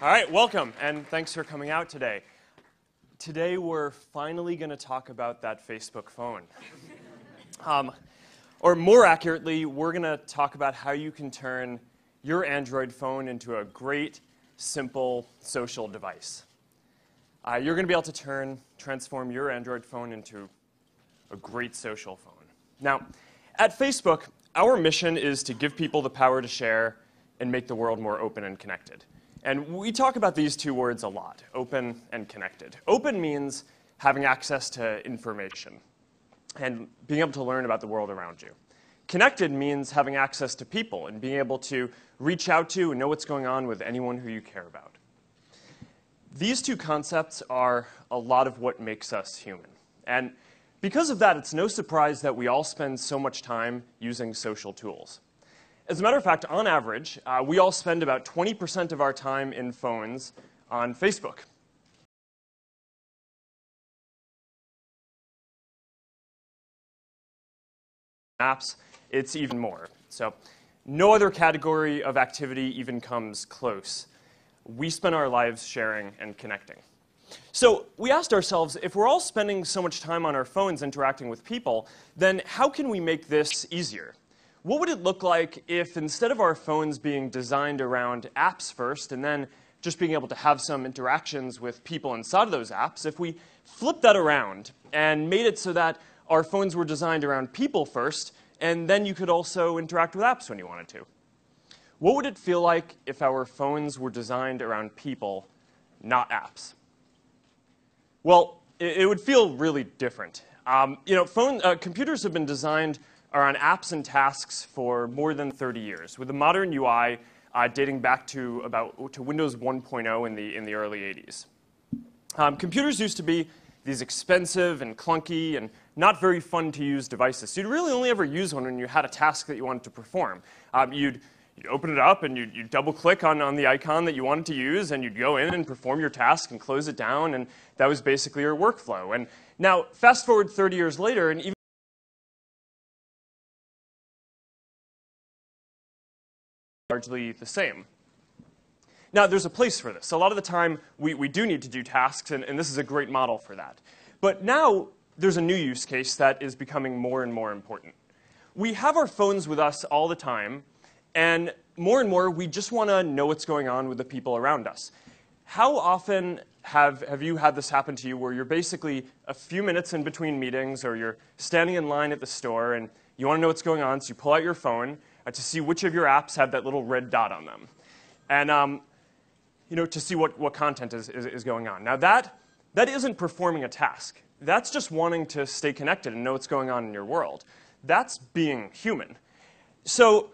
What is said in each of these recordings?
All right, welcome, and thanks for coming out today. Today we're finally going to talk about that Facebook phone. Or more accurately, we're going to talk about how you can turn your Android phone into a great, simple social device. You're going to be able to transform your Android phone into a great social phone. Now, at Facebook, our mission is to give people the power to share and make the world more open and connected. And we talk about these two words a lot, open and connected. Open means having access to information and being able to learn about the world around you. Connected means having access to people and being able to reach out to and know what's going on with anyone who you care about. These two concepts are a lot of what makes us human. And because of that, it's no surprise that we all spend so much time using social tools. As a matter of fact, on average, we all spend about 20% of our time in phones on Facebook. Apps, it's even more. So no other category of activity even comes close. We spend our lives sharing and connecting. So we asked ourselves, if we're all spending so much time on our phones interacting with people, then how can we make this easier? What would it look like if instead of our phones being designed around apps first and then just being able to have some interactions with people inside of those apps, if we flipped that around and made it so that our phones were designed around people first and then you could also interact with apps when you wanted to? What would it feel like if our phones were designed around people, not apps? Well, it would feel really different. Computers have been designed around apps and tasks for more than 30 years, with the modern UI dating back to Windows 1.0 in the early 80s. Computers used to be these expensive and clunky and not very fun to use devices. So you'd really only ever use one when you had a task that you wanted to perform. You'd open it up and you'd double click on the icon that you wanted to use, and you'd go in and perform your task and close it down, and that was basically your workflow. And now, fast forward 30 years later, and even largely the same. Now, there's a place for this. A lot of the time, we do need to do tasks, and this is a great model for that. But now, there's a new use case that is becoming more and more important. We have our phones with us all the time, and more, we just want to know what's going on with the people around us. How often have you had this happen to you where you're basically a few minutes in between meetings, or you're standing in line at the store, and you want to know what's going on, so you pull out your phone to see which of your apps have that little red dot on them, and to see what content is going on. Now that isn't performing a task. That's just wanting to stay connected and know what's going on in your world. That's being human. So,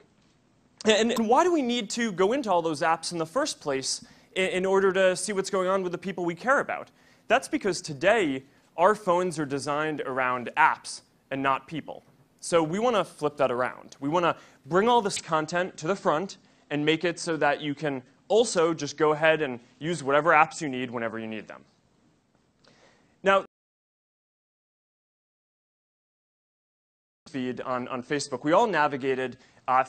and why do we need to go into all those apps in the first place in order to see what's going on with the people we care about? That's because today our phones are designed around apps and not people. So we want to flip that around. We want to bring all this content to the front and make it so that you can also just go ahead and use whatever apps you need whenever you need them. Now, feed on Facebook, we all navigated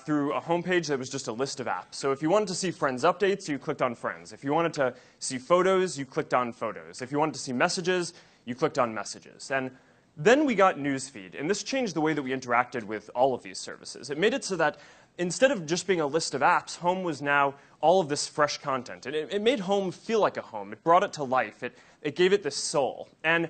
through a homepage that was just a list of apps. So if you wanted to see Friends updates, you clicked on Friends. If you wanted to see photos, you clicked on Photos. If you wanted to see messages, you clicked on Messages. And then we got Newsfeed, and this changed the way that we interacted with all of these services. It made it so that instead of just being a list of apps, Home was now all of this fresh content. And it made Home feel like a home. It brought it to life. It gave it this soul. And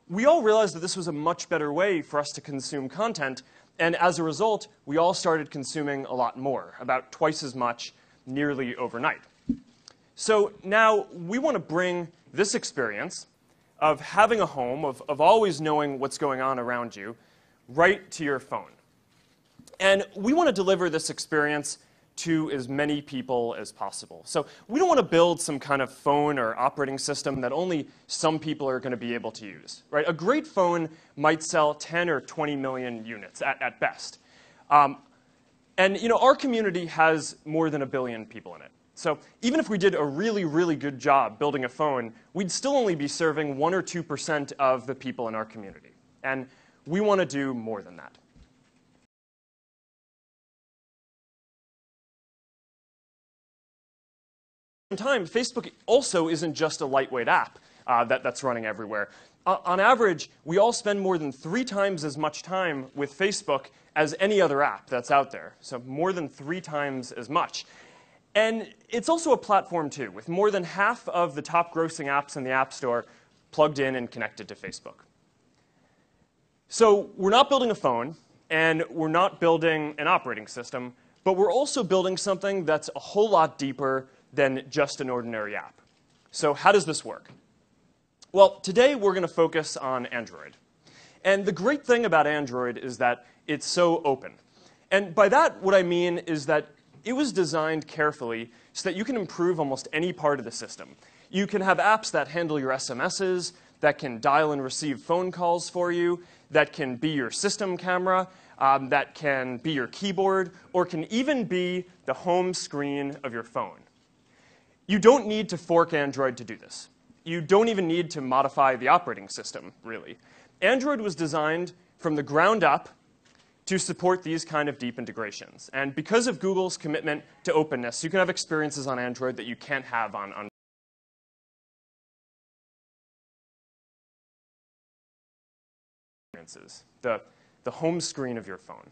we all realized that this was a much better way for us to consume content, and as a result, we all started consuming a lot more, about twice as much, nearly overnight. So now we want to bring this experience of having a home, of always knowing what's going on around you, right to your phone. And we want to deliver this experience to as many people as possible. So we don't want to build some kind of phone or operating system that only some people are going to be able to use. Right? A great phone might sell 10 or 20 million units at best. And our community has more than 1 billion people in it. So even if we did a really, really good job building a phone, we'd still only be serving 1 or 2% of the people in our community. And we want to do more than that. same time, Facebook also isn't just a lightweight app that's running everywhere. On average, we all spend more than 3 times as much time with Facebook as any other app that's out there. So more than 3 times as much. And it's also a platform, too, with more than half of the top grossing apps in the App Store plugged in and connected to Facebook. So we're not building a phone, and we're not building an operating system, but we're also building something that's a whole lot deeper than just an ordinary app. So how does this work? Well, today we're going to focus on Android. And the great thing about Android is that it's so open. And by that, what I mean is that it was designed carefully so that you can improve almost any part of the system. You can have apps that handle your SMSs, that can dial and receive phone calls for you, that can be your system camera, that can be your keyboard, or can even be the home screen of your phone. You don't need to fork Android to do this. You don't even need to modify the operating system, really. Android was designed from the ground up to support these kind of deep integrations. And because of Google's commitment to openness, you can have experiences on Android that you can't have on experiences. The home screen of your phone.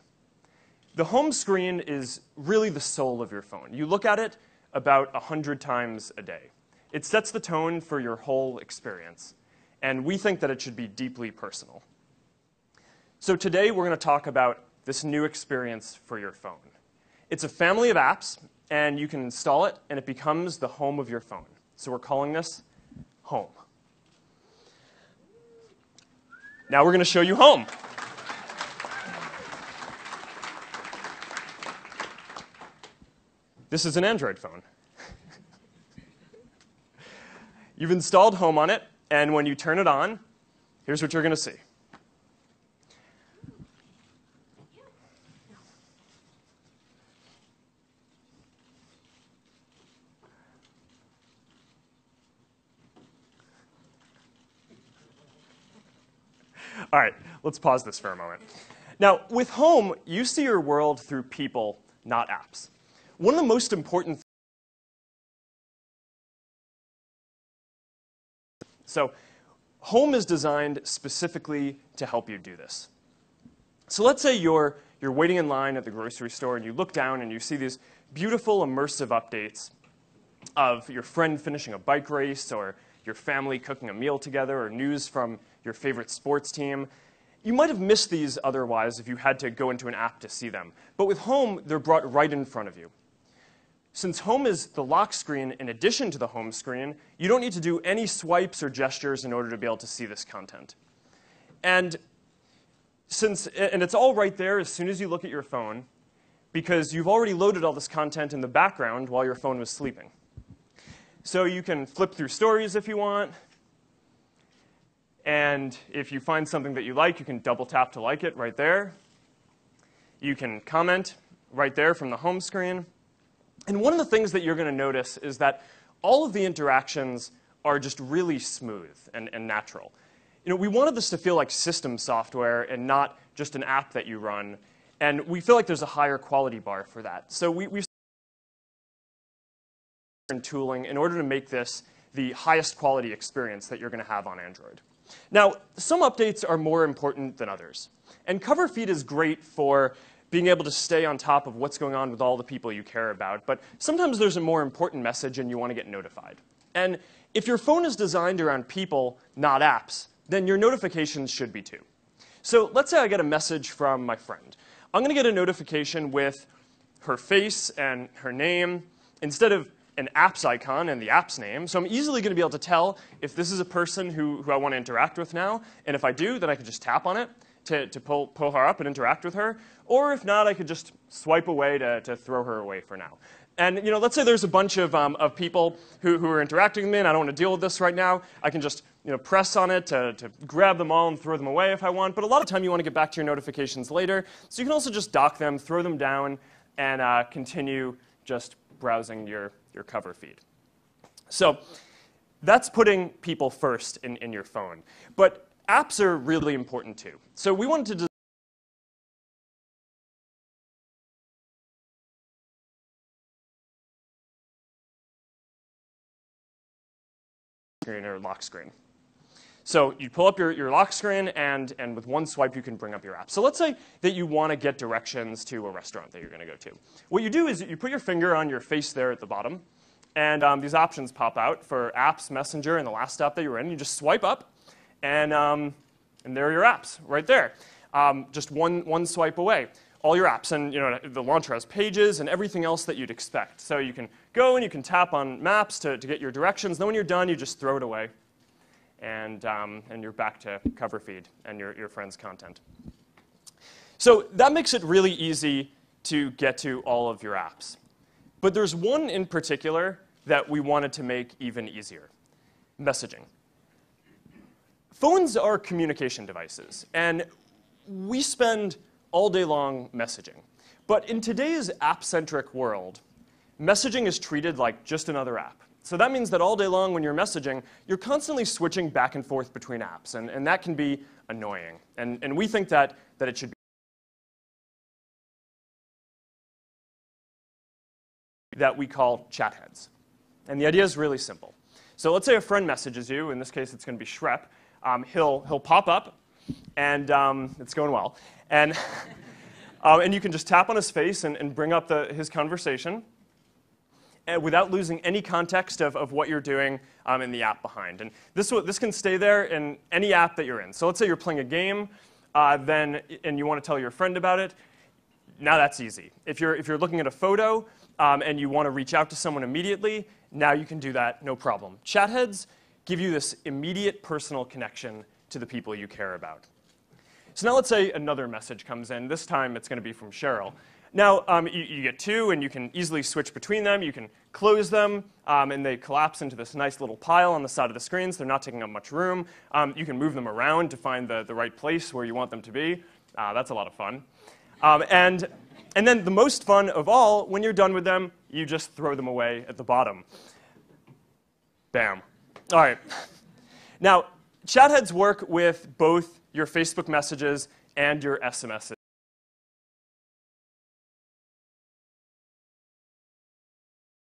The home screen is really the soul of your phone. You look at it about 100 times a day. It sets the tone for your whole experience, and we think that it should be deeply personal. So today we're going to talk about this new experience for your phone. It's a family of apps, and you can install it, and it becomes the home of your phone. So we're calling this Home. Now we're going to show you Home. This is an Android phone. You've installed Home on it, and when you turn it on, here's what you're going to see. All right, let's pause this for a moment. Now, with Home, you see your world through people, not apps. One of the most important So Home is designed specifically to help you do this. So let's say you're waiting in line at the grocery store, and you look down and you see these beautiful immersive updates of your friend finishing a bike race, or your family cooking a meal together, or news from your favorite sports team. You might have missed these otherwise if you had to go into an app to see them. But with Home, they're brought right in front of you. Since Home is the lock screen in addition to the home screen, you don't need to do any swipes or gestures in order to be able to see this content. And it's all right there as soon as you look at your phone, because you've already loaded all this content in the background while your phone was sleeping. So you can flip through stories if you want. And if you find something that you like, you can double tap to like it right there. You can comment right there from the home screen. And one of the things that you're going to notice is that all of the interactions are just really smooth and natural. You know, we wanted this to feel like system software and not just an app that you run. And we feel like there's a higher quality bar for that. So we've tooling in order to make this the highest quality experience that you're going to have on Android. Now, some updates are more important than others. And Cover Feed is great for being able to stay on top of what's going on with all the people you care about. But sometimes there's a more important message and you want to get notified. And if your phone is designed around people, not apps, then your notifications should be too. So let's say I get a message from my friend. I'm going to get a notification with her face and her name instead of an app's icon and the app's name. So I'm easily going to be able to tell if this is a person who I want to interact with now. And if I do, then I can just tap on it to pull her up and interact with her. Or if not, I could just swipe away to throw her away for now. And let's say there's a bunch of people who are interacting with me, and I don't want to deal with this right now. I can just press on it to grab them all and throw them away if I want. But a lot of time you want to get back to your notifications later. So you can also just dock them, throw them down, and continue just browsing your cover feed. So that's putting people first in your phone. But apps are really important too. So we wanted to screen or lock screen. So you pull up your lock screen, and with one swipe, you can bring up your app. So let's say that you want to get directions to a restaurant that you're going to go to. What you do is you put your finger on your face there at the bottom, and these options pop out for apps, Messenger, and the last app that you're in. You just swipe up, and there are your apps right there. Just one swipe away. All your apps, and the launcher has pages and everything else that you'd expect. So you can go and you can tap on Maps to get your directions. Then when you're done, you just throw it away. And you're back to cover feed and your friend's content. So that makes it really easy to get to all of your apps. But there's one in particular that we wanted to make even easier: messaging. Phones are communication devices, and we spend all day long messaging. But in today's app-centric world, messaging is treated like just another app. So that means that all day long when you're messaging, you're constantly switching back and forth between apps, and that can be annoying. And we think that it should be that we call chat heads. And the idea is really simple. So let's say a friend messages you. In this case, it's going to be Shrep. He'll pop up, and it's going well. And you can just tap on his face and bring up his conversation, without losing any context of what you're doing in the app behind. And this can stay there in any app that you're in. So let's say you're playing a game, and you want to tell your friend about it. Now that's easy. If you're looking at a photo and you want to reach out to someone immediately, now you can do that, no problem. Chat heads give you this immediate personal connection to the people you care about. So now let's say another message comes in. This time it's going to be from Cheryl. Now, you get two, and you can easily switch between them. You can close them, and they collapse into this nice little pile on the side of the screen, so they're not taking up much room. You can move them around to find the right place where you want them to be. That's a lot of fun. And then the most fun of all, when you're done with them, you just throw them away at the bottom. Bam. All right. Now, chat heads work with both your Facebook messages and your SMSs.